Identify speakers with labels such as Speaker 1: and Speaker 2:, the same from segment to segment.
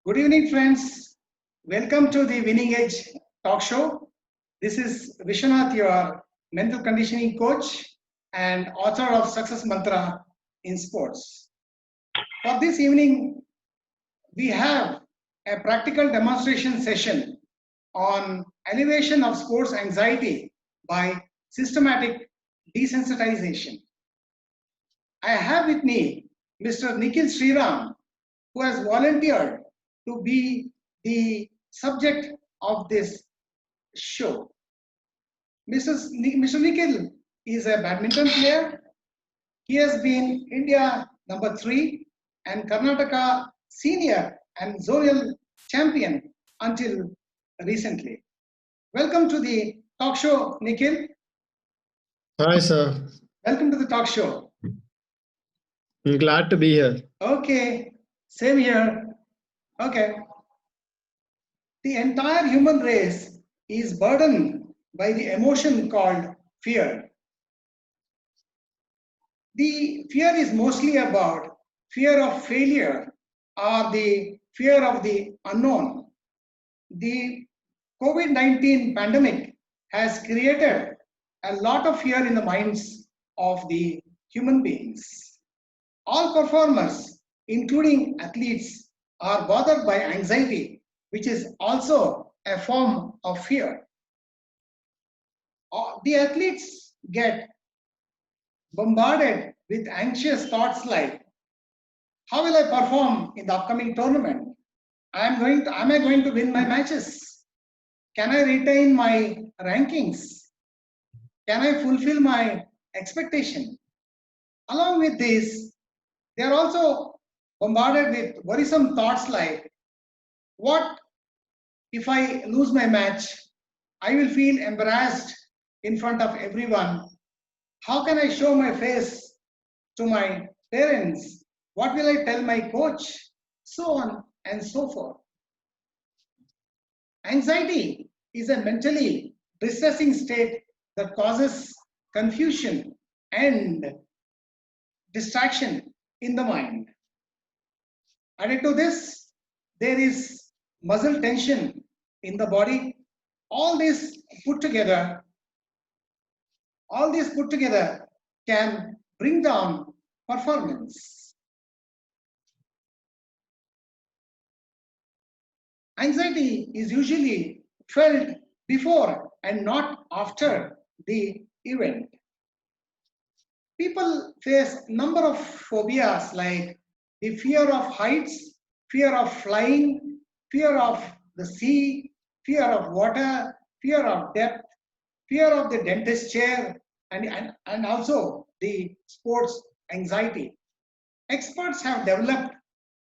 Speaker 1: Good evening, friends. Welcome to the Winning Edge talk show. This is Vishwanath, your mental conditioning coach and author of Success Mantra in Sports. For this evening, we have a practical demonstration session on elevation of sports anxiety by systematic desensitization. I have with me Mr. Nikhil Sriram, who has volunteered to be the subject of this show. Mr. Nikhil is a badminton player. He has been India number 3 and Karnataka senior and zonal champion until recently. Welcome to the talk show, Nikhil.
Speaker 2: Hi, sir.
Speaker 1: Welcome to the talk show.
Speaker 2: I'm glad to be here.
Speaker 1: Okay, same here. Okay. The entire human race is burdened by the emotion called fear. The fear is mostly about fear of failure or the fear of the unknown. The COVID-19 pandemic has created a lot of fear in the minds of the human beings. All performers, including athletes, are bothered by anxiety, which is also a form of fear. The athletes get bombarded with anxious thoughts like, how will I perform in the upcoming tournament? Am I going to win my matches? Can I retain my rankings? Can I fulfill my expectation? Along with this, they are also bombarded with worrisome thoughts like, what if I lose my match? I will feel embarrassed in front of everyone. How can I show my face to my parents? What will I tell my coach? So on and so forth. Anxiety is a mentally distressing state that causes confusion and distraction in the mind. Added to this, there is muscle tension in the body. All this put together, all this put together can bring down performance. Anxiety is usually felt before and not after the event. People face a number of phobias like the fear of heights, fear of flying, fear of the sea, fear of water, fear of depth, fear of the dentist chair, and also the sports anxiety. Experts have developed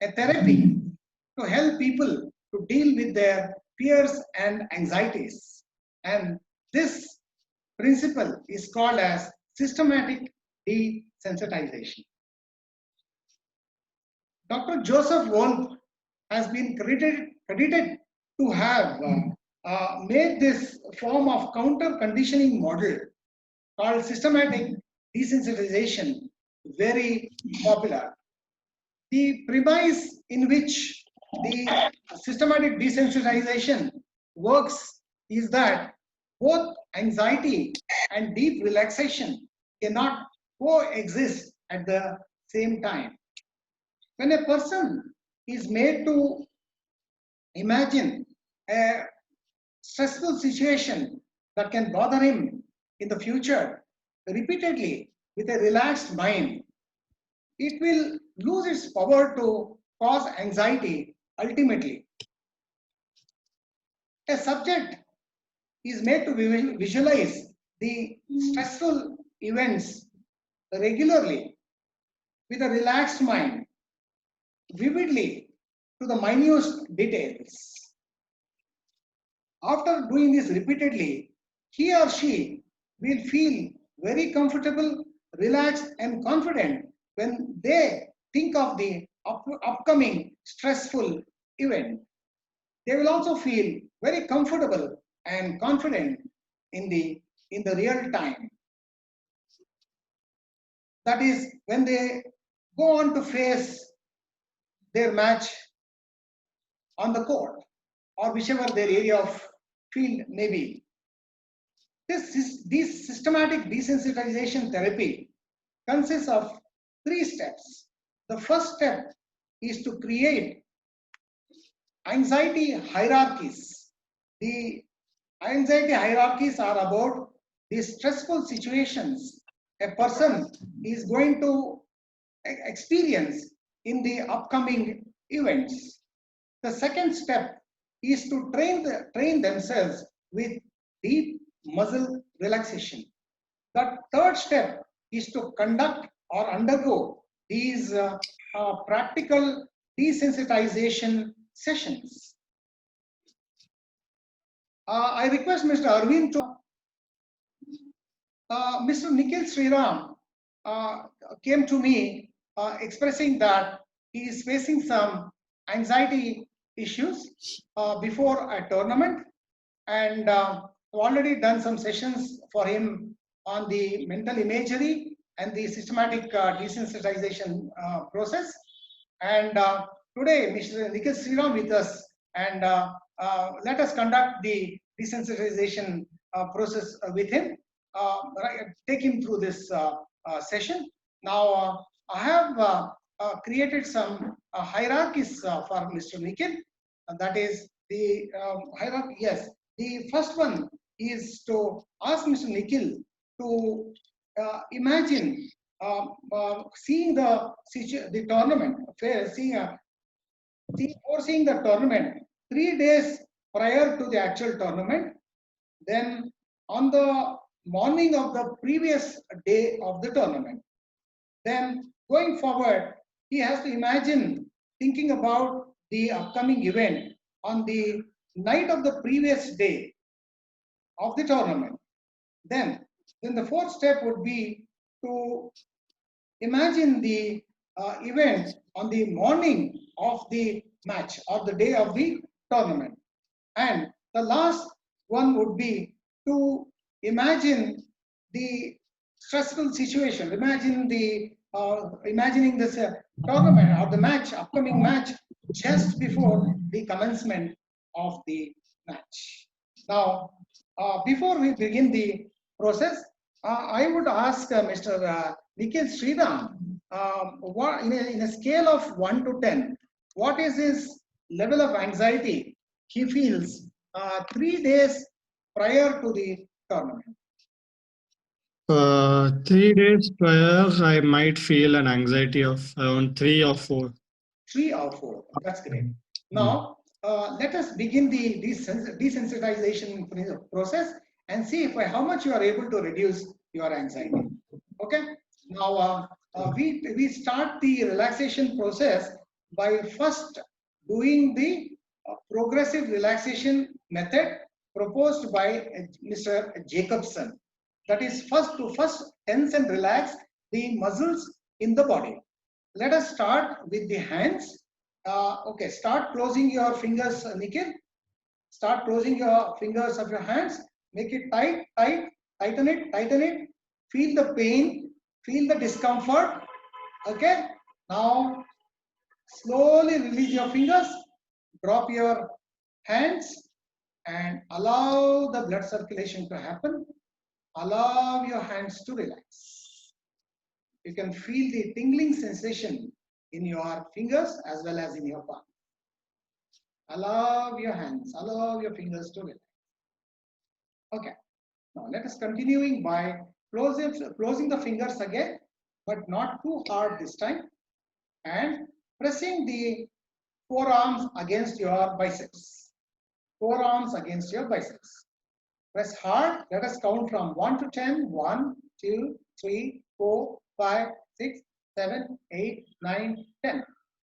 Speaker 1: a therapy to help people to deal with their fears and anxieties. And this principle is called as systematic desensitization. Dr. Joseph Wolf has been credited to have made this form of counter conditioning model called systematic desensitization very popular. The premise in which the systematic desensitization works is that both anxiety and deep relaxation cannot coexist at the same time. When a person is made to imagine a stressful situation that can bother him in the future repeatedly with a relaxed mind, it will lose its power to cause anxiety ultimately. A subject is made to visualize the stressful events regularly with a relaxed mind, vividly to the minute details. After doing this repeatedly, he or she will feel very comfortable, relaxed, and confident when they think of the upcoming stressful event. They will also feel very comfortable and confident in the real time. That is when they go on to face their match on the court or whichever their area of field may be. This systematic desensitization therapy consists of 3 steps. The first step is to create anxiety hierarchies. The anxiety hierarchies are about the stressful situations a person is going to experience in the upcoming events. The second step is to train themselves with deep muscle relaxation. The third step is to conduct or undergo these practical desensitization sessions. I request Mr. Arvind to Mr. Nikhil Sriram came to me expressing that he is facing some anxiety issues before a tournament, and already done some sessions for him on the mental imagery and the systematic desensitization process. And today, Mr. Nikhil Sriram with us, and let us conduct the desensitization process with him. Take him through this session. Now, I have created some hierarchies for Mr. Nikhil. That is the hierarchy. Yes, the first one is to ask Mr. Nikhil to imagine seeing the tournament, foreseeing the tournament 3 days prior to the actual tournament. Then on the morning of the previous day of the tournament. Then going forward, he has to imagine thinking about the upcoming event on the night of the previous day of the tournament. Then the fourth step would be to imagine the event on the morning of the match or the day of the tournament. And the last one would be to imagine the stressful situation. Imagine imagining this tournament or the match, upcoming match, just before the commencement of the match. Now, before we begin the process, I would ask Mr. Nikhil Sriram, what in a scale of 1 to 10, what is his level of anxiety he feels 3 days prior to the tournament?
Speaker 2: 3 days prior, I might feel an anxiety of around 3 or 4.
Speaker 1: 3 or 4. That's great. Now, let us begin the desensitization process and see if how much you are able to reduce your anxiety. Okay. Now, we start the relaxation process by first doing the progressive relaxation method proposed by Mr. Jacobson. That is first tense and relax the muscles in the body. Let us start with the hands. Okay, start closing your fingers, Nikhil. Start closing your fingers of your hands. Make it tight, tighten it. Feel the pain, feel the discomfort. Okay, now slowly release your fingers. Drop your hands and allow the blood circulation to happen. Allow your hands to relax. You can feel the tingling sensation in your fingers as well as in your palm. Allow your hands, allow your fingers to relax. Okay. Now let us continuing by closing the fingers again, but not too hard this time, and pressing the forearms against your biceps. Forearms against your biceps. Press hard. Let us count from 1 to 10. 1, 2, 3, 4, 5, 6, 7, 8, 9, 10.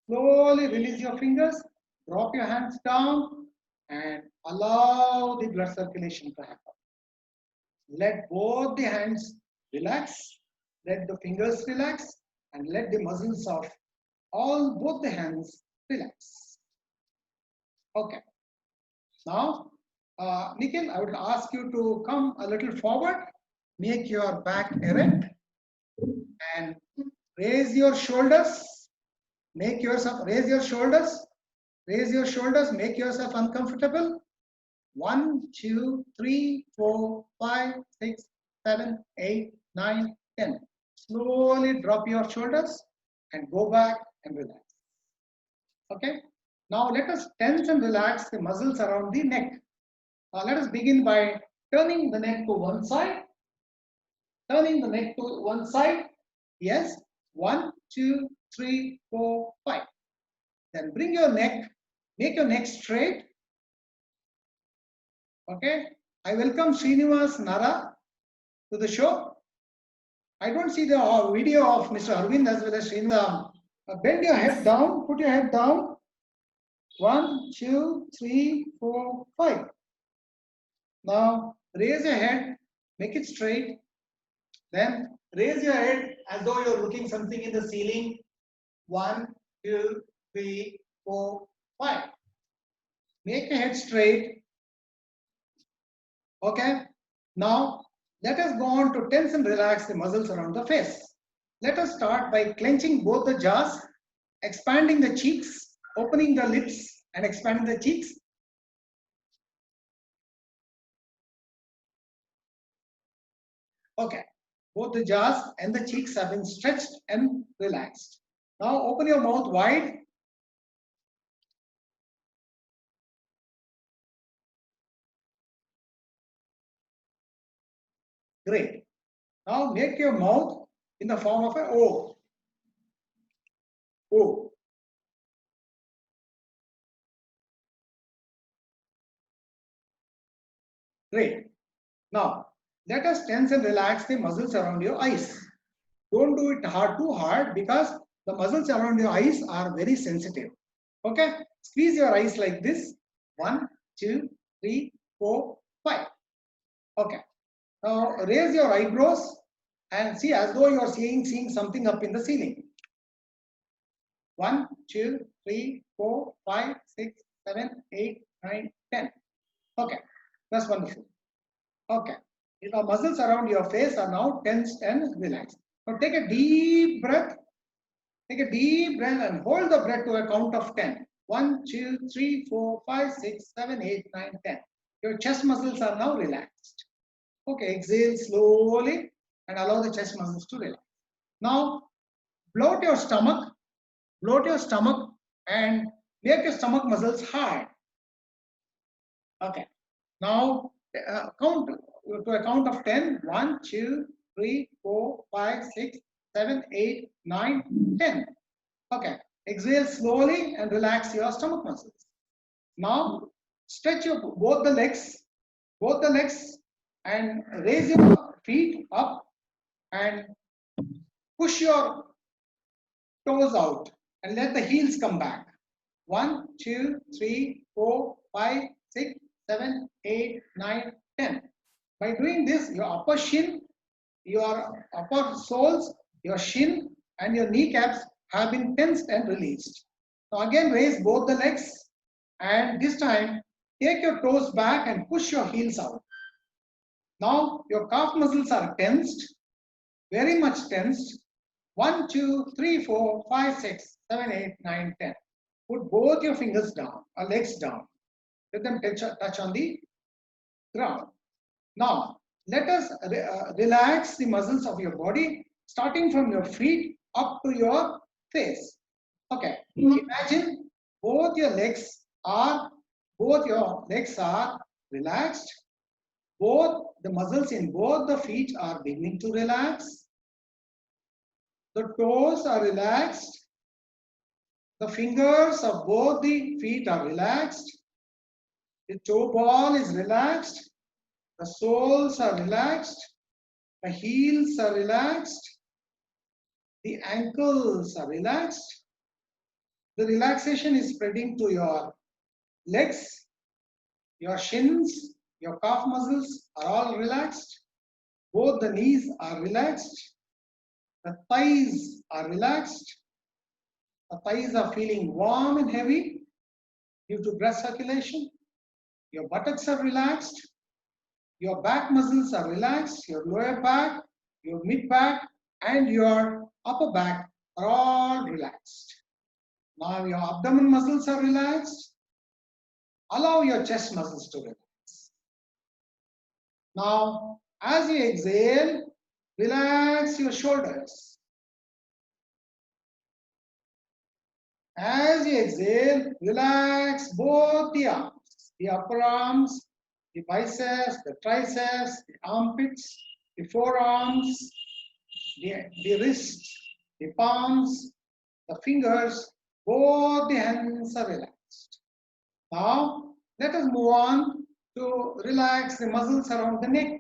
Speaker 1: Slowly release your fingers. Drop your hands down and allow the blood circulation to happen. Let both the hands relax. Let the fingers relax and let the muscles of both the hands relax. Okay. Now, Nikhil, I would ask you to come a little forward, make your back erect, and raise your shoulders. Raise your shoulders. Raise your shoulders, make yourself uncomfortable. 1, 2, 3, 4, 5, 6, 7, 8, 9, 10. Slowly drop your shoulders and go back and relax. Okay. Now let us tense and relax the muscles around the neck. Now let us begin by turning the neck to one side. Turning the neck to one side. Yes. 1, 2, 3, 4, 5. Then bring your neck, make your neck straight. Okay. I welcome Srinivas Nara to the show. I don't see the video of Mr. Arvind as well as Srinivas. Bend your head down, put your head down. 1, 2, 3, 4, 5. Now raise your head, make it straight. Then raise your head as though you're looking something in the ceiling. 1, 2, 3, 4, 5. Make your head straight. Okay. Now let us go on to tense and relax the muscles around the face. Let us start by clenching both the jaws, expanding the cheeks, opening the lips and expanding the cheeks. Okay. Both the jaws and the cheeks have been stretched and relaxed. Now open your mouth wide. Great. Now make your mouth in the form of an O. O. Great. Now let us tense and relax the muscles around your eyes. Don't do it too hard because the muscles around your eyes are very sensitive. Okay. Squeeze your eyes like this. 1, 2, 3, 4, 5. Okay. Now raise your eyebrows and see as though you are seeing something up in the ceiling. 1, 2, 3, 4, 5, 6, 7, 8, 9, 10. Okay, that's wonderful. Okay, the muscles around your face are now tensed and relaxed. Now take a deep breath. Take a deep breath and hold the breath to a count of 10. 1, 2, 3, 4, 5, 6, 7, 8, 9, 10. Your chest muscles are now relaxed. Okay, exhale slowly and allow the chest muscles to relax. Now, bloat your stomach and make your stomach muscles hard. Okay, now count to a count of 10. 1, 2, 3, 4, 5, 6, 7, 8, 9, 10. Okay, exhale slowly and relax your stomach muscles. Now, stretch both the legs and raise your feet up and push your toes out and let the heels come back. 1, 2, 3, 4, 5, 6, 7, 8, 9, 10. By doing this, your upper shin, your upper soles, your shin and your kneecaps have been tensed and released. Now again raise both the legs and this time take your toes back and push your heels out. Now your calf muscles are tensed, very much tensed. 1, 2, 3, 4, 5, 6, 7, 8, 9, 10. Put both your fingers down, or legs down. Let them touch on the ground. Now, let us relax the muscles of your body, starting from your feet up to your face. Okay. Imagine both your legs are relaxed. Both the muscles in both the feet are beginning to relax. The toes are relaxed. The fingers of both the feet are relaxed. The toe ball is relaxed. The soles are relaxed. The heels are relaxed. The ankles are relaxed. The relaxation is spreading to your legs, your shins, your calf muscles are all relaxed. Both the knees are relaxed. The thighs are relaxed. The thighs are feeling warm and heavy due to blood circulation. Your buttocks are relaxed. Your back muscles are relaxed. Your lower back, your mid back, and your upper back are all relaxed. Now your abdomen muscles are relaxed. Allow your chest muscles to relax. Now, as you exhale, relax your shoulders. As you exhale, relax both the arms, the upper arms, the biceps, the triceps, the armpits, the forearms, the wrists, the palms, the fingers, both the hands are relaxed. Now, let us move on to relax the muscles around the neck.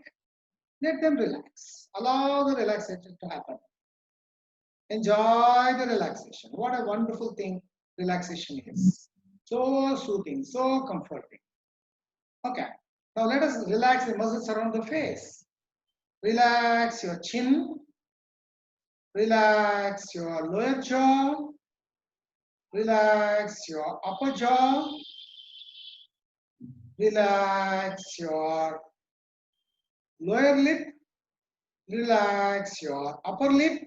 Speaker 1: Let them relax. Allow the relaxation to happen. Enjoy the relaxation. What a wonderful thing relaxation is. So soothing, so comforting. Okay, now let us relax the muscles around the face. Relax your chin. Relax your lower jaw. Relax your upper jaw. Relax your lower lip. Relax your upper lip.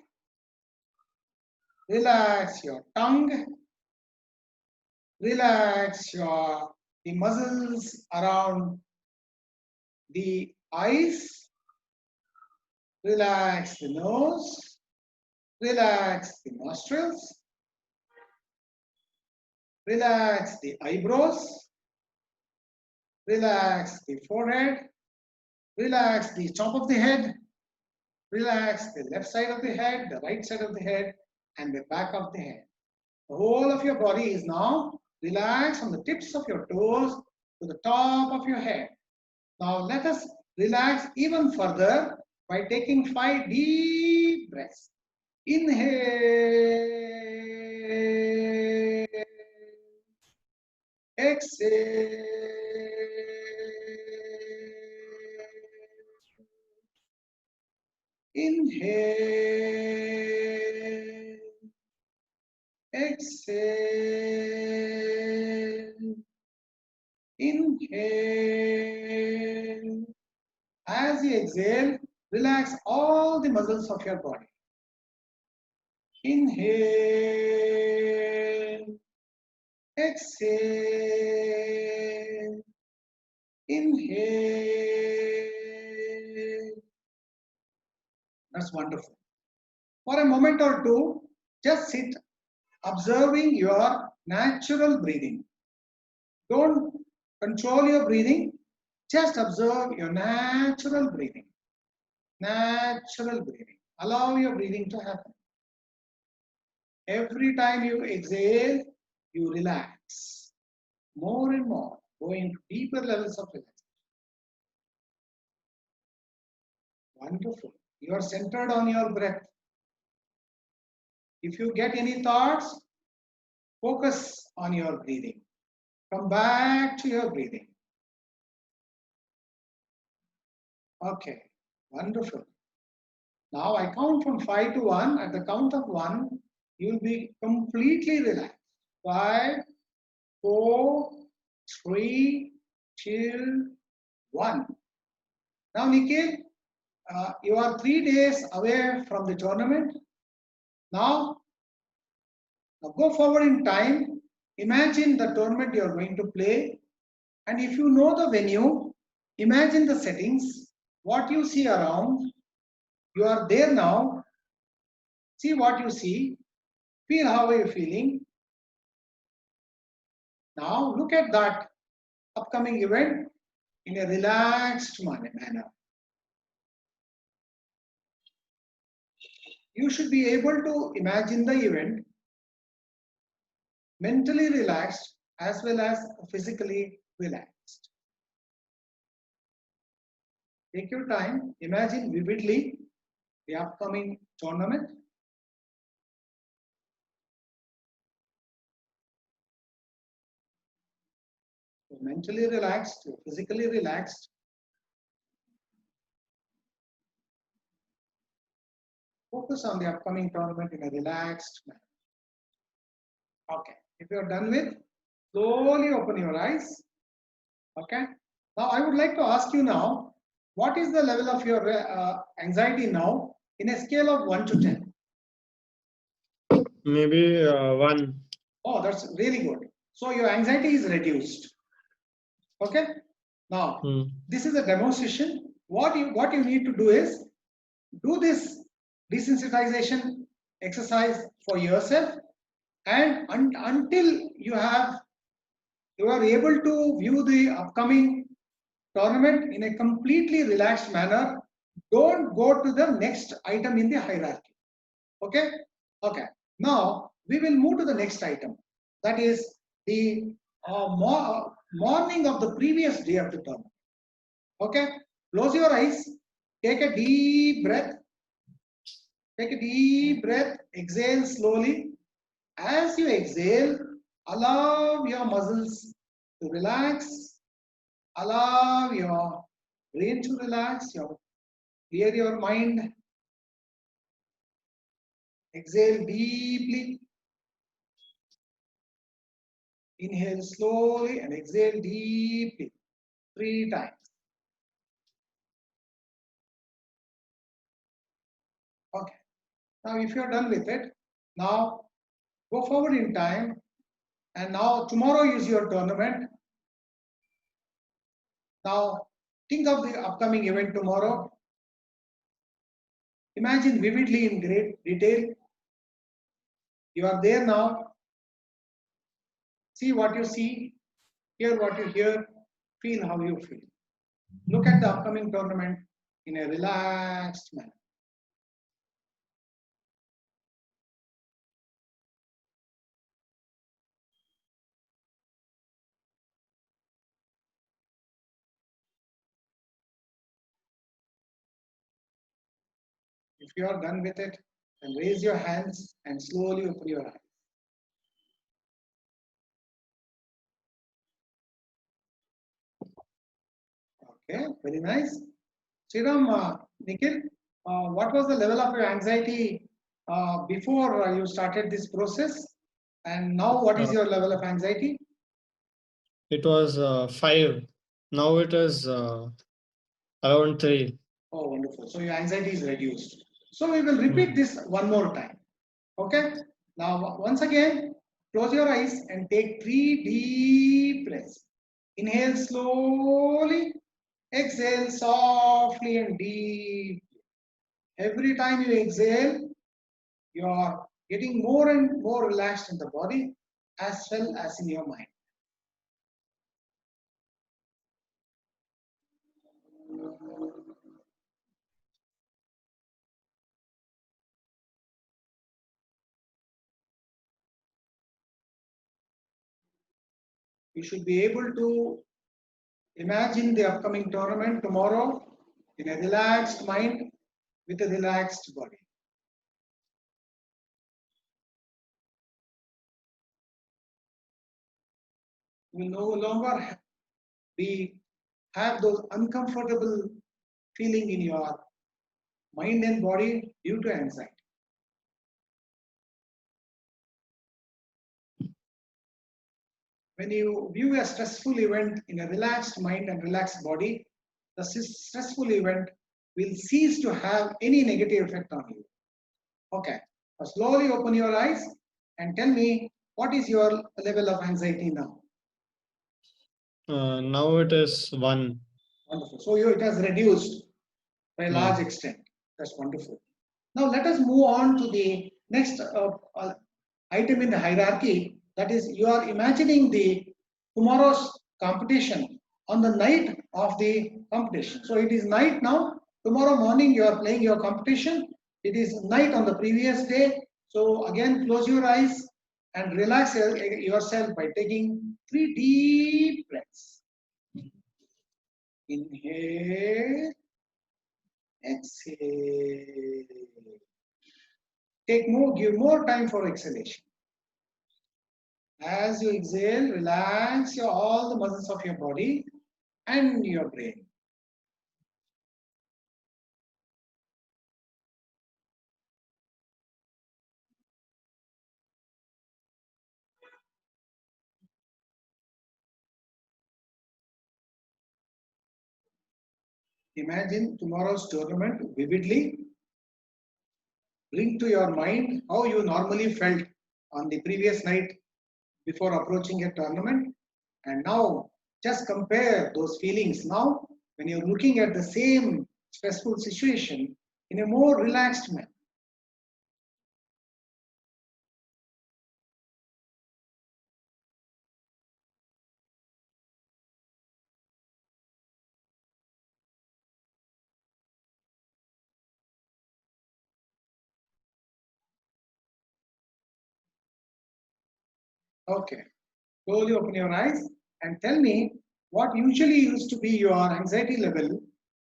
Speaker 1: Relax your tongue. Relax the muscles around the eyes. Relax the nose. Relax the nostrils. Relax the eyebrows. Relax the forehead. Relax the top of the head. Relax the left side of the head, the right side of the head, and the back of the head. The whole of your body is now relaxed from the tips of your toes to the top of your head. Now let us relax even further by taking 5 deep breaths. Inhale. Exhale. Inhale. Exhale. Inhale. As you exhale, relax all the muscles of your body. Inhale. Exhale. Inhale. That's wonderful. For a moment or two, just sit observing your natural breathing. Don't control your breathing. Just observe your natural breathing. Natural breathing. Allow your breathing to happen. Every time you exhale, you relax more and more, going to deeper levels of relaxation. Wonderful. You are centered on your breath. If you get any thoughts, focus on your breathing. Come back to your breathing. Okay, wonderful. Now I count from 5 to 1. At the count of 1, you will be completely relaxed. 5, 4, 3, 2, 1. Now, Nikhil, you are 3 days away from the tournament. Now go forward in time. Imagine the tournament you are going to play. And if you know the venue, imagine the settings, what you see around. You are there now. See what you see. Feel how are you feeling. Now look at that upcoming event in a relaxed manner. You should be able to imagine the event mentally relaxed as well as physically relaxed. Take your time, imagine vividly the upcoming tournament. You're mentally relaxed, you're physically relaxed. Focus on the upcoming tournament in a relaxed manner. Okay, if you're done with, slowly open your eyes. Okay, now I would like to ask you now, what is the level of your anxiety now in a scale of 1 to 10?
Speaker 2: Maybe 1.
Speaker 1: Oh, that's really good. So your anxiety is reduced. Okay. Now, this is a demonstration. What you need to do is do this desensitization exercise for yourself, and until you are able to view the upcoming tournament in a completely relaxed manner. Don't go to the next item in the hierarchy. Okay. Okay. Now we will move to the next item. That is the morning of the previous day of the tournament. Okay. Close your eyes. Take a deep breath. Take a deep breath. Exhale slowly. As you exhale, allow your muscles to relax. Allow your brain to relax. Clear your mind. Exhale deeply. Inhale slowly and exhale deeply 3 times. Okay. Now, if you're done with it, now go forward in time. And now tomorrow is your tournament. Now think of the upcoming event tomorrow. Imagine vividly in great detail. You are there now. See what you see, hear what you hear, feel how you feel. Look at the upcoming tournament in a relaxed manner. If you are done with it, then raise your hands and slowly open your eyes. Okay, very nice. Sriram, Nikhil, what was the level of your anxiety before you started this process? And now what is your level of anxiety?
Speaker 2: It was 5. Now it is around 3.
Speaker 1: Oh, wonderful. So your anxiety is reduced. So we will repeat this one more time. Okay. Now, once again, close your eyes and take 3 deep breaths. Inhale slowly, exhale softly and deep. Every time you exhale, you are getting more and more relaxed in the body as well as in your mind. You should be able to imagine the upcoming tournament tomorrow in a relaxed mind with a relaxed body. You no longer have those uncomfortable feeling in your mind and body due to anxiety. When you view a stressful event in a relaxed mind and relaxed body, the stressful event will cease to have any negative effect on you. Okay. Now slowly open your eyes and tell me what is your level of anxiety now?
Speaker 2: Now it is 1.
Speaker 1: Wonderful. So it has reduced by a large extent. That's wonderful. Now let us move on to the next item in the hierarchy. That is, you are imagining the tomorrow's competition on the night of the competition. So it is night now. Tomorrow morning you are playing your competition. It is night on the previous day. So again, close your eyes and relax yourself by taking 3 deep breaths. Inhale, exhale. Give more time for exhalation. As you exhale, relax all the muscles of your body and your brain. Imagine tomorrow's tournament vividly. Bring to your mind how you normally felt on the previous night before approaching a tournament. And now just compare those feelings now when you're looking at the same stressful situation in a more relaxed manner. Okay, slowly open your eyes and tell me what usually used to be your anxiety level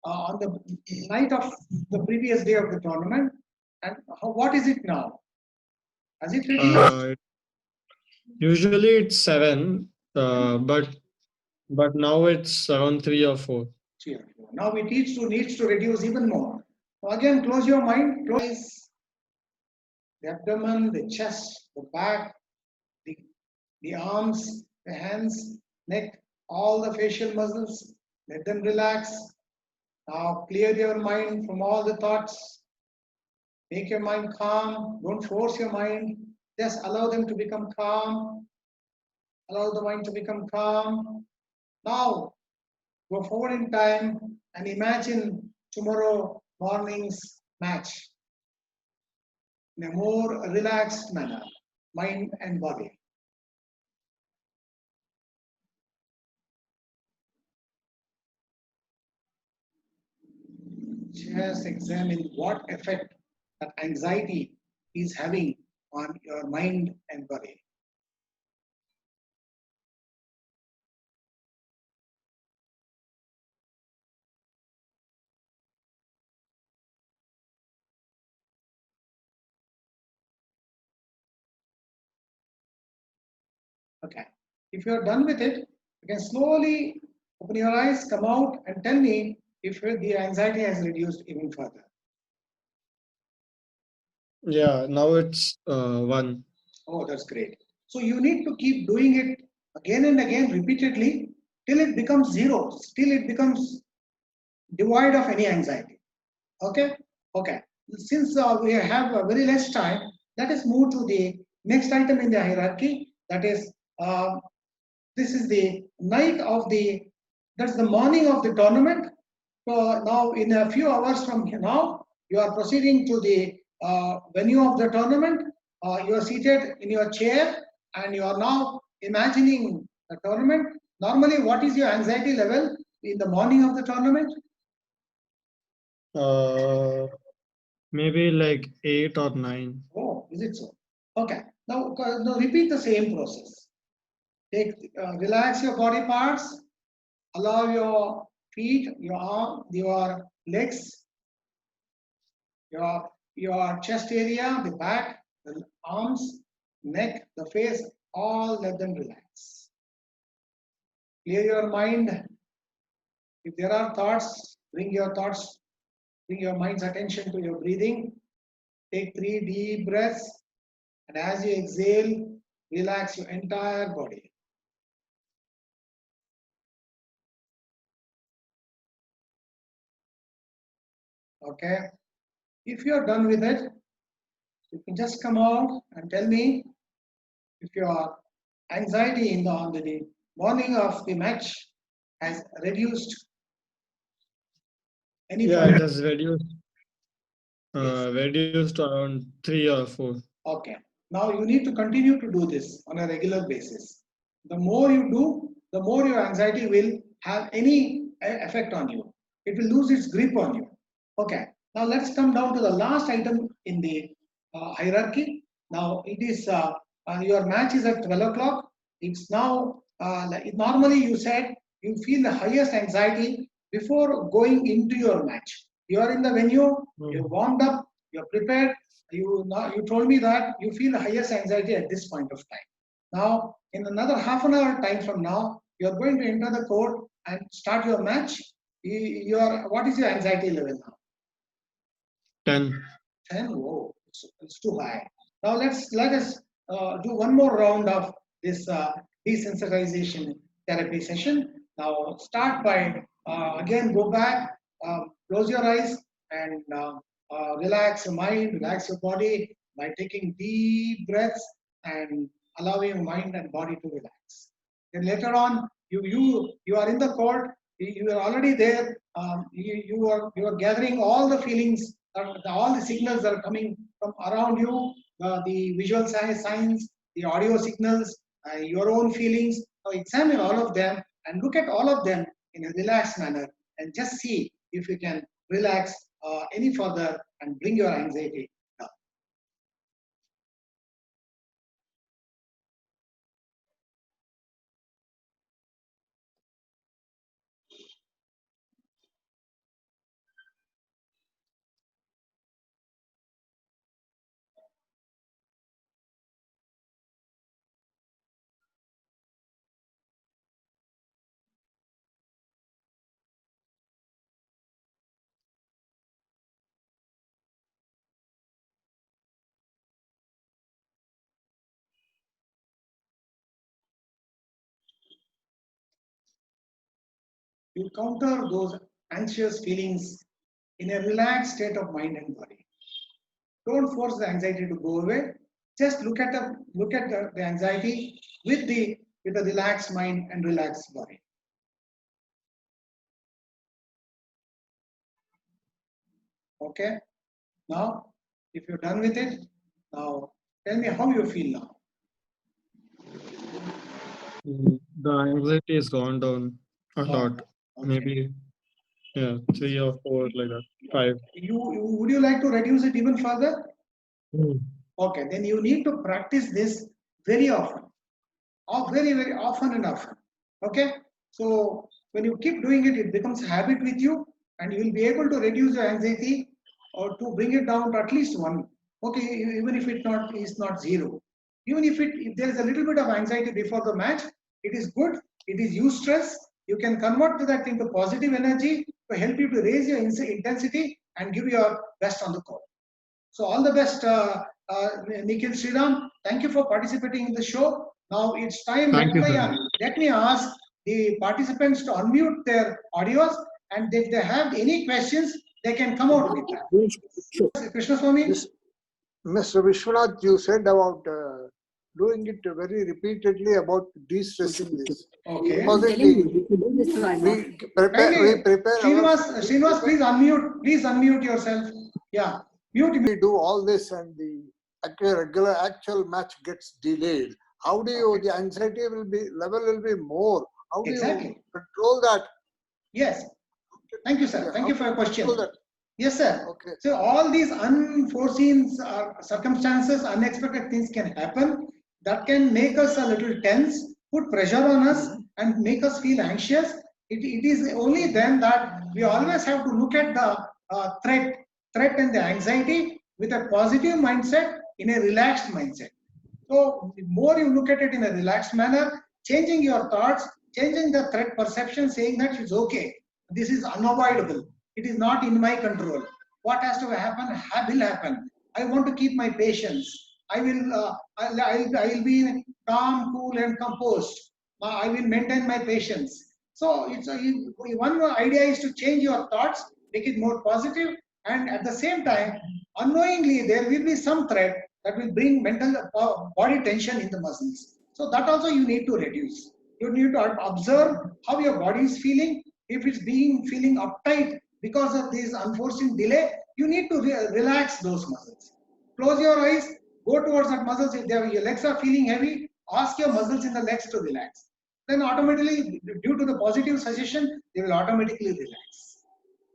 Speaker 1: on the night of the previous day of the tournament, and what is it now? Has it reduced?
Speaker 2: Usually it's 7, but now it's around 3 or 4.
Speaker 1: Now it needs to reduce even more. So again, close your mind, close the abdomen, the chest, the back, the arms, the hands, neck, all the facial muscles. Let them relax. Now clear your mind from all the thoughts. Make your mind calm. Don't force your mind. Just allow them to become calm. Allow the mind to become calm. Now go forward in time and imagine tomorrow morning's match in a more relaxed manner, mind and body. Just examine what effect that anxiety is having on your mind and body. Okay. If you're done with it, you can slowly open your eyes, come out, and tell me if the anxiety has reduced even further.
Speaker 2: Yeah, now it's 1.
Speaker 1: Oh, that's great. So you need to keep doing it again and again repeatedly till it becomes zero, till it becomes devoid of any anxiety. Okay? Okay. Since we have a very less time, let us move to the next item in the hierarchy. That is, this is the night of that's the morning of the tournament. So now in a few hours from now, you are proceeding to the venue of the tournament. You are seated in your chair and you are now imagining the tournament. Normally, what is your anxiety level in the morning of the tournament?
Speaker 2: Maybe like 8 or 9.
Speaker 1: Oh, is it so? Okay. Now repeat the same process. Relax your body parts. Allow your feet, your arm, your legs, your chest area, the back, the arms, neck, the face, all let them relax. Clear your mind. If there are thoughts, bring your mind's attention to your breathing. Take 3 deep breaths, and as you exhale, relax your entire body. Okay. If you're done with it, you can just come out and tell me if your anxiety on the morning of the match has reduced any
Speaker 2: Yeah,
Speaker 1: further.
Speaker 2: it has reduced
Speaker 1: Yes.
Speaker 2: reduced to around 3 or 4.
Speaker 1: Okay. Now you need to continue to do this on a regular basis. The more you do, the more your anxiety will have any effect on you. It will lose its grip on you. Okay. Now let's come down to the last item in the hierarchy. Now it is your match is at 12 o'clock. It's now normally you said you feel the highest anxiety before going into your match. You are in the venue, you're warmed up, you're prepared. You told me that you feel the highest anxiety at this point of time. Now, in another half an hour time from now, you're going to enter the court and start your match. What is your anxiety level now?
Speaker 2: 10.
Speaker 1: 10. Whoa, it's too high. Now let us do one more round of this desensitization therapy session. Now start by again go back, close your eyes and relax your mind, relax your body by taking deep breaths and allowing your mind and body to relax. Then later on, you are in the court. You are already there. You are gathering all the feelings, all the signals that are coming from around you, the visual signs, the audio signals, your own feelings. Now examine all of them and look at all of them in a relaxed manner, and just see if you can relax any further and bring your anxiety down. You counter those anxious feelings in a relaxed state of mind and body. Don't force the anxiety to go away. Just look at the anxiety with the relaxed mind and relaxed body. Okay. Now, if you're done with it, now tell me how you feel now.
Speaker 2: The anxiety has gone down a lot.
Speaker 1: Okay.
Speaker 2: Maybe, yeah, 3 or 4, like that, 5.
Speaker 1: Would you like to reduce it even further?
Speaker 2: Mm.
Speaker 1: Okay, then you need to practice this very often, or very, very often and often. Okay, so when you keep doing it, it becomes a habit with you, and you will be able to reduce your anxiety or to bring it down to at least 1. Okay, even if it is not 0, even if there is a little bit of anxiety before the match, it is good. It is eustress. You can convert that into positive energy to help you to raise your intensity and give your best on the court. So all the best, Nikhil Sriram. Thank you for participating in the show. Now it's time.
Speaker 2: Thank you, sir.
Speaker 1: Let me ask the participants to unmute their audios, and if they have any questions, they can come out with that. Krishna Swami.
Speaker 3: Mr. Vishwanath, you said about doing it very repeatedly about de-stressing this.
Speaker 1: Okay.
Speaker 3: Positively, we prepare.
Speaker 1: Srinivas, please unmute yourself. Yeah, mute.
Speaker 3: We do all this, and the actual match gets delayed. How do you? The anxiety level will be more. How do you control that?
Speaker 1: Yes. Thank you, sir. Thank you for your question. Yes, sir.
Speaker 3: Okay.
Speaker 1: So all these unforeseen circumstances, unexpected things can happen that can make us a little tense, put pressure on us, and make us feel anxious. It is only then that we always have to look at the threat and the anxiety with a positive mindset, in a relaxed mindset. So the more you look at it in a relaxed manner, changing your thoughts, changing the threat perception, saying that it's okay, this is unavoidable, it is not in my control. What has to happen will happen. I want to keep my patience. I will be calm, cool, and composed. I will maintain my patience. So one idea is to change your thoughts, make it more positive, and at the same time, unknowingly there will be some threat that will bring mental body tension in the muscles. So that also you need to reduce. You need to observe how your body is feeling. If it's feeling uptight because of this unforeseen delay, you need to relax those muscles. Close your eyes, go towards that muscles. If your legs are feeling heavy, ask your muscles in the legs to relax. Then automatically, due to the positive suggestion, they will automatically relax.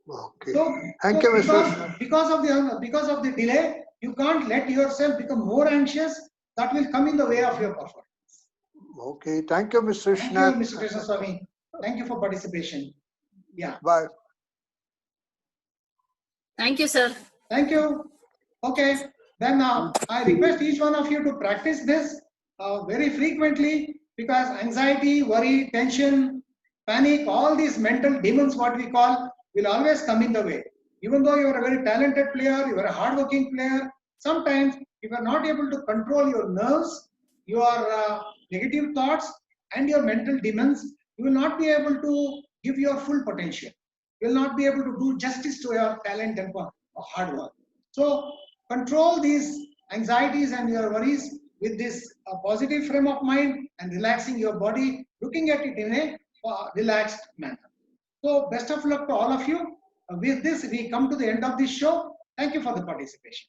Speaker 3: Okay.
Speaker 1: So,
Speaker 3: Thank you, Mr.
Speaker 1: Because of the delay, you can't let yourself become more anxious. That will come in the way of your performance.
Speaker 3: Okay. Thank you, Mr.
Speaker 1: Thank you, Mr. Krishna Swami. Thank you for participation. Yeah.
Speaker 3: Bye.
Speaker 4: Thank you, sir.
Speaker 1: Thank you. Okay. Then I request each one of you to practice this very frequently, because anxiety, worry, tension, panic, all these mental demons, what we call, will always come in the way. Even though you are a very talented player, you are a hardworking player, sometimes if you are not able to control your nerves, your negative thoughts, and your mental demons, you will not be able to give your full potential. You will not be able to do justice to your talent and hard work. So control these anxieties and your worries with this positive frame of mind and relaxing your body, looking at it in a relaxed manner. So best of luck to all of you. With this, we come to the end of this show. Thank you for the participation.